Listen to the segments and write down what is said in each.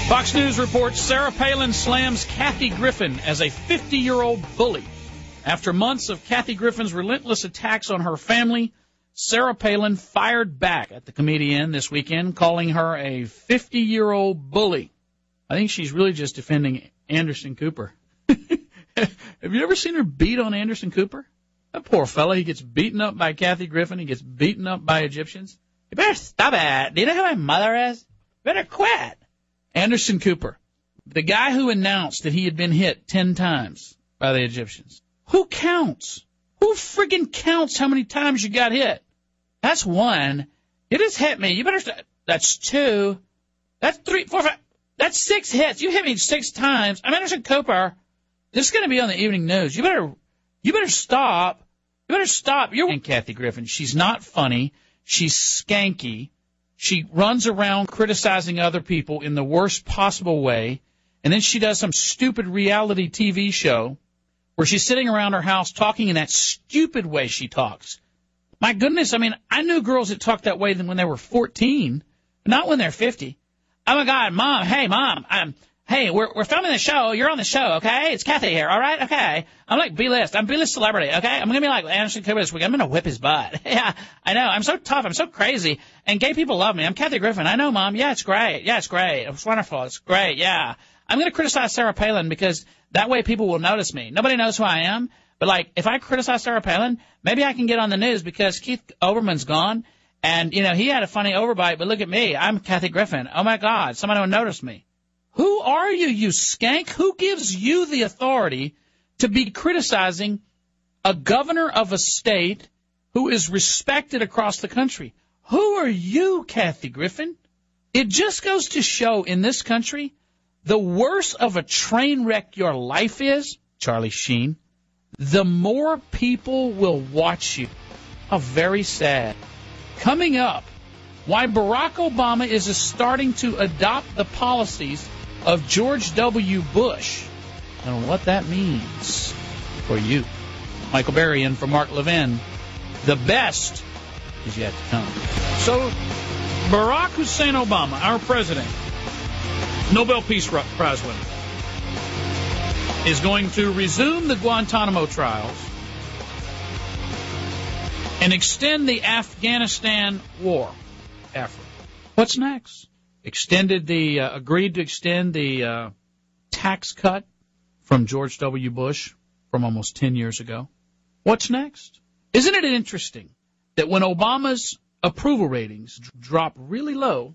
Fox News reports Sarah Palin slams Kathy Griffin as a 50-year-old bully. After months of Kathy Griffin's relentless attacks on her family, Sarah Palin fired back at the comedian this weekend, calling her a 50-year-old bully. I think she's really just defending Anderson Cooper. Have you ever seen her beat on Anderson Cooper? That poor fella, he gets beaten up by Kathy Griffin. He gets beaten up by Egyptians. You better stop it. Do you know who my mother is? Better quit. Anderson Cooper, the guy who announced that he had been hit 10 times by the Egyptians. Who counts? Who friggin' counts how many times you got hit? That's one. You just hit me. You better stop. That's two. That's three, four, five. That's 6 hits. You hit me 6 times. I'm Anderson Cooper. This is going to be on the evening news. You better stop. You better stop. You're Kathy Griffin. She's not funny. She's skanky. She runs around criticizing other people in the worst possible way, and then she does some stupid reality TV show where she's sitting around her house talking in that stupid way she talks. My goodness, I mean, I knew girls that talked that way when they were 14, but not when they're 50. Oh, my God, Mom, hey, Mom, hey, we're filming the show. You're on the show, okay? It's Kathy here, all right? Okay. I'm like B-list. I'm B-list celebrity, okay? I'm going to be like Anderson Cooper this week. I'm going to whip his butt. Yeah, I know. I'm so tough. I'm so crazy. And gay people love me. I'm Kathy Griffin. I know, Mom. Yeah, it's great. Yeah, it's great. It's wonderful. It's great. Yeah. I'm going to criticize Sarah Palin because that way people will notice me. Nobody knows who I am. But, like, if I criticize Sarah Palin, maybe I can get on the news because Keith Olbermann's gone. And, you know, he had a funny overbite, but look at me. I'm Kathy Griffin. Oh, my God. Somebody will notice me. Who are you, you skank? Who gives you the authority to be criticizing a governor of a state who is respected across the country? Who are you, Kathy Griffin? It just goes to show in this country, the worse of a train wreck your life is, Charlie Sheen, the more people will watch you. How very sad. Coming up, why Barack Obama is starting to adopt the policies of George W. Bush and what that means for you. Michael Berry in for Mark Levin. The best is yet to come. So, Barack Hussein Obama, our president, Nobel Peace Prize winner, is going to resume the Guantanamo trials and extend the Afghanistan war effort. What's next? Agreed to extend the tax cut from George W. Bush from almost 10 years ago. What's next? Isn't it interesting that when Obama's approval ratings drop really low,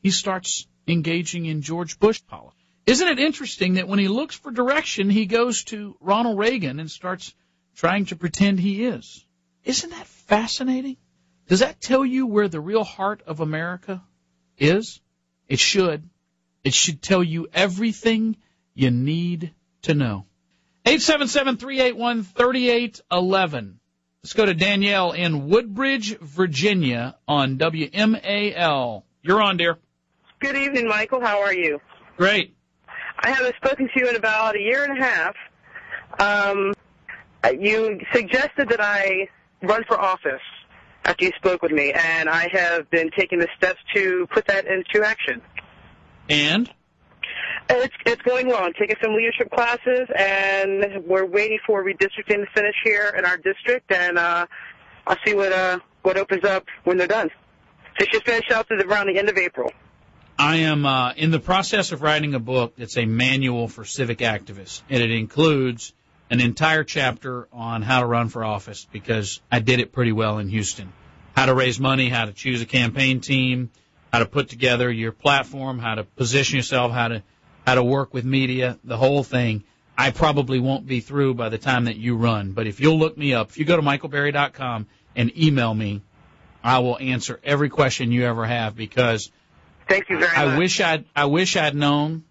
he starts engaging in George Bush policy? Isn't it interesting that when he looks for direction, he goes to Ronald Reagan and starts trying to pretend he is? Isn't that fascinating? Does that tell you where the real heart of America is? It should. It should tell you everything you need to know. 877-381-3811. Let's go to Danielle in Woodbridge, Virginia on WMAL. You're on, dear. Good evening, Michael. How are you? Great. I haven't spoken to you in about a year and a half. You suggested that I run for office after you spoke with me, and I have been taking the steps to put that into action. And? It's going well. I'm taking some leadership classes, and we're waiting for redistricting to finish here in our district, and I'll see what opens up when they're done. They should finish out to around the end of April. I am in the process of writing a book that's a manual for civic activists, and it includes an entire chapter on how to run for office because I did it pretty well in Houston. How to raise money, how to choose a campaign team, how to put together your platform, how to position yourself, how to work with media, the whole thing. I probably won't be through by the time that you run, but if you'll look me up, if you go to michaelberry.com and email me, I will answer every question you ever have because thank you very much. I wish I'd known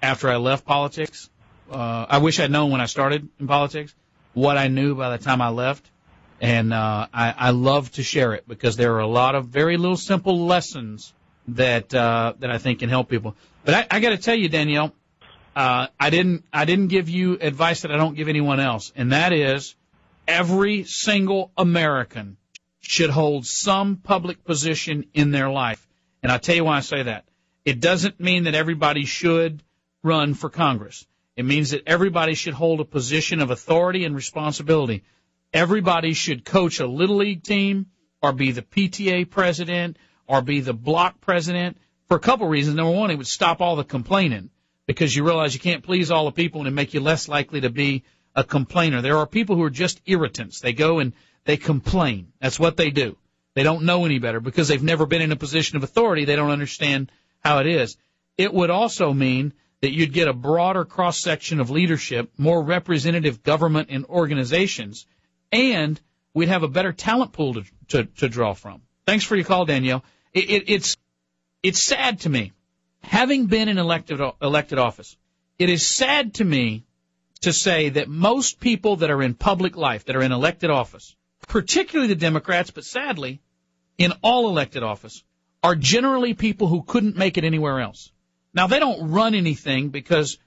after I left politics. I wish I'd known when I started in politics what I knew by the time I left, and I love to share it because there are a lot of very little simple lessons that I think can help people. But I got to tell you, Danielle, I didn't give you advice that I don't give anyone else, and that is every single American should hold some public position in their life. And I'll tell you why I say that. It doesn't mean that everybody should run for Congress. It means that everybody should hold a position of authority and responsibility. Everybody should coach a Little League team or be the PTA president or be the block president for a couple reasons. Number one, it would stop all the complaining because you realize you can't please all the people and it make you less likely to be a complainer. There are people who are just irritants. They go and they complain. That's what they do. They don't know any better because they've never been in a position of authority. They don't understand how it is. It would also mean that you'd get a broader cross-section of leadership, more representative government and organizations, and we'd have a better talent pool to draw from. Thanks for your call, Danielle. It's sad to me, having been in elected office, it is sad to me to say that most people that are in public life, that are in elected office, particularly the Democrats, but sadly, in all elected office, are generally people who couldn't make it anywhere else. Now, they don't run anything because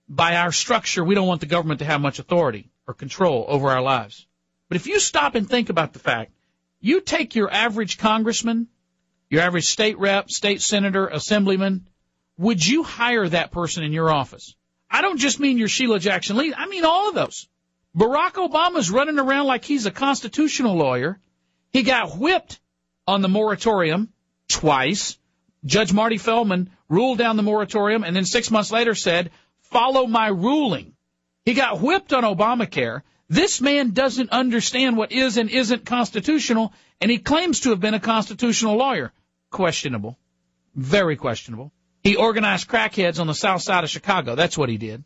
by our structure, we don't want the government to have much authority or control over our lives. But if you stop and think about the fact, you take your average congressman, your average state rep, state senator, assemblyman, would you hire that person in your office? I don't just mean your Sheila Jackson Lee. I mean all of those. Barack Obama's running around like he's a constitutional lawyer. He got whipped on the moratorium twice. Judge Marty Feldman ruled down the moratorium and then 6 months later said, follow my ruling. He got whipped on Obamacare. This man doesn't understand what is and isn't constitutional, and he claims to have been a constitutional lawyer. Questionable. Very questionable. He organized crackheads on the south side of Chicago. That's what he did.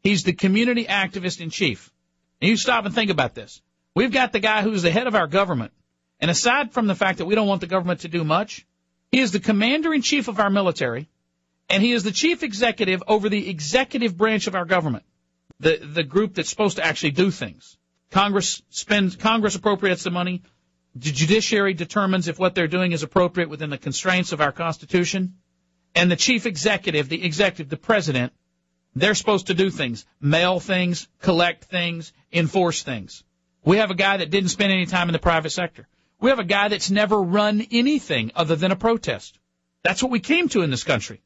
He's the community activist in chief. And you stop and think about this. We've got the guy who's the head of our government, and aside from the fact that we don't want the government to do much, he is the commander-in-chief of our military, and he is the chief executive over the executive branch of our government, the group that's supposed to actually do things. Congress appropriates the money. The judiciary determines if what they're doing is appropriate within the constraints of our Constitution. And the chief executive, the president, they're supposed to do things, mail things, collect things, enforce things. We have a guy that didn't spend any time in the private sector. We have a guy that's never run anything other than a protest. That's what we came to in this country.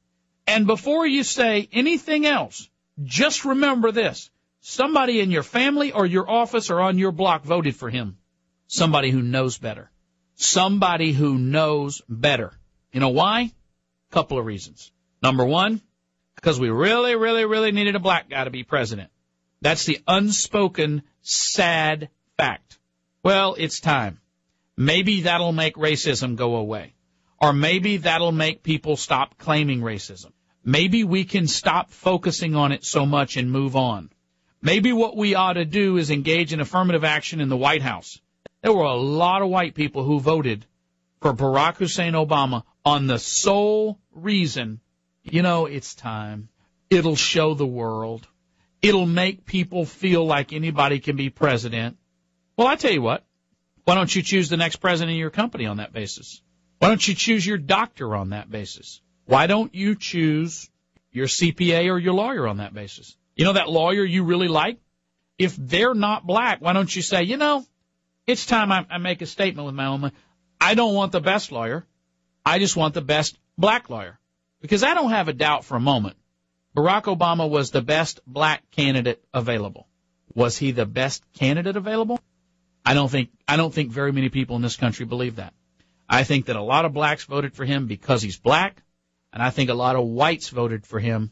And before you say anything else, just remember this. Somebody in your family or your office or on your block voted for him. Somebody who knows better. Somebody who knows better. You know why? Couple of reasons. Number one, because we really, really, really needed a black guy to be president. That's the unspoken, sad fact. Well, it's time. Maybe that'll make racism go away. Or maybe that'll make people stop claiming racism. Maybe we can stop focusing on it so much and move on. Maybe what we ought to do is engage in affirmative action in the White House. There were a lot of white people who voted for Barack Hussein Obama on the sole reason, it's time. It'll show the world. It'll make people feel like anybody can be president. Well, I tell you what. Why don't you choose the next president of your company on that basis? Why don't you choose your doctor on that basis? Why don't you choose your CPA or your lawyer on that basis? You know that lawyer you really like? If they're not black, why don't you say, it's time I make a statement with my own mind. I don't want the best lawyer. I just want the best black lawyer. Because I don't have a doubt for a moment. Barack Obama was the best black candidate available. Was he the best candidate available? I don't think very many people in this country believe that. I think that a lot of blacks voted for him because he's black, and I think a lot of whites voted for him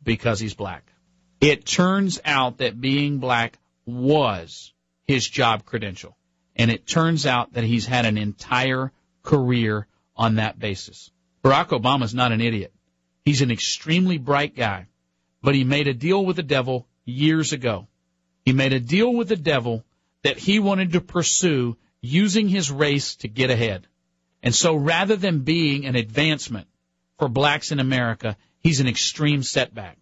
because he's black. It turns out that being black was his job credential, and it turns out that he's had an entire career on that basis. Barack Obama's not an idiot. He's an extremely bright guy, but he made a deal with the devil years ago. He made a deal with the devil that he wanted to pursue using his race to get ahead. And so rather than being an advancement for blacks in America, he's an extreme setback.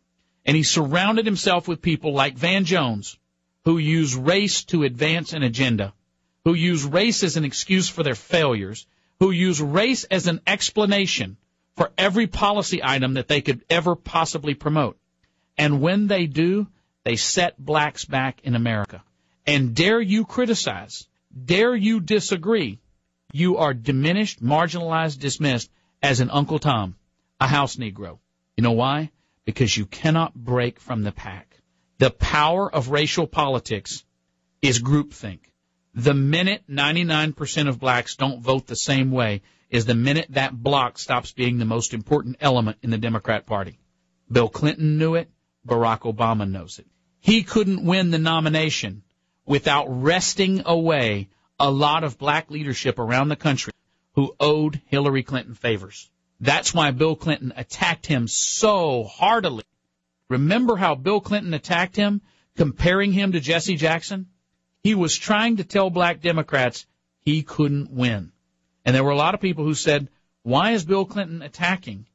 And he surrounded himself with people like Van Jones, who use race to advance an agenda, who use race as an excuse for their failures, who use race as an explanation for every policy item that they could ever possibly promote. And when they do, they set blacks back in America. And dare you criticize, dare you disagree, you are diminished, marginalized, dismissed as an Uncle Tom. a house Negro. You know why? Because you cannot break from the pack. The power of racial politics is groupthink. The minute 99% of blacks don't vote the same way is the minute that block stops being the most important element in the Democrat Party. Bill Clinton knew it. Barack Obama knows it. He couldn't win the nomination without wresting away a lot of black leadership around the country who owed Hillary Clinton favors. That's why Bill Clinton attacked him so heartily. Remember how Bill Clinton attacked him, comparing him to Jesse Jackson? He was trying to tell black Democrats he couldn't win. And there were a lot of people who said, why is Bill Clinton attacking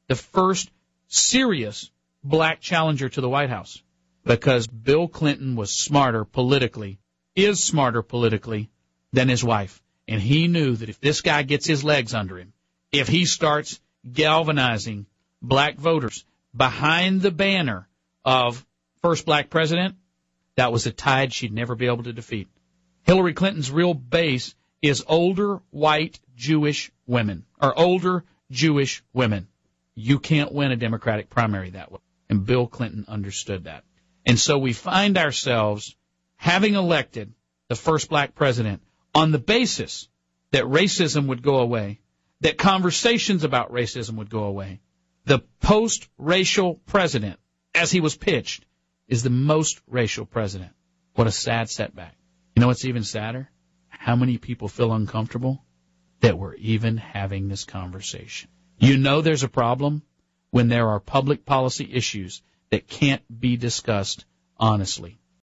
the first serious black challenger to the White House? Because Bill Clinton was smarter politically, is smarter politically than his wife. And he knew that if this guy gets his legs under him, if he starts galvanizing black voters behind the banner of first black president, that was a tide she'd never be able to defeat. Hillary Clinton's real base is older white Jewish women, or older Jewish women. You can't win a Democratic primary that way. And Bill Clinton understood that. And so we find ourselves having elected the first black president on the basis that racism would go away, that conversations about racism would go away. The post-racial president, as he was pitched, is the most racial president. What a sad setback. You know what's even sadder? How many people feel uncomfortable that we're even having this conversation? You know there's a problem when there are public policy issues that can't be discussed honestly.